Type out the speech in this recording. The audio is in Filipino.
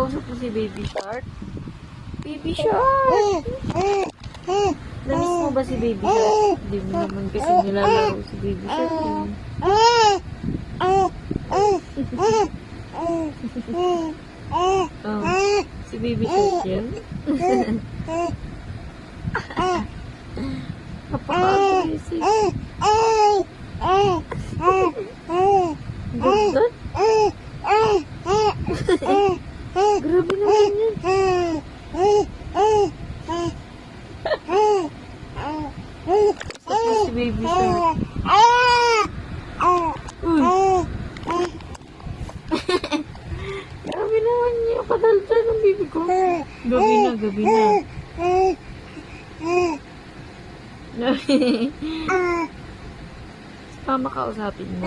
Kausap mo si Baby Shark. Baby Shark! Namiss mo ba si Baby Shark? Hindi mo naman kasi nilalaro si Baby Shark. Si Baby Shark yan. Napaka-aggressive. Ganda. Grabe naman yan. Si Baby Shark. Grabe naman niya. Padalta ng baby ko. Gabi na, gabi na. Mama kausapin mo.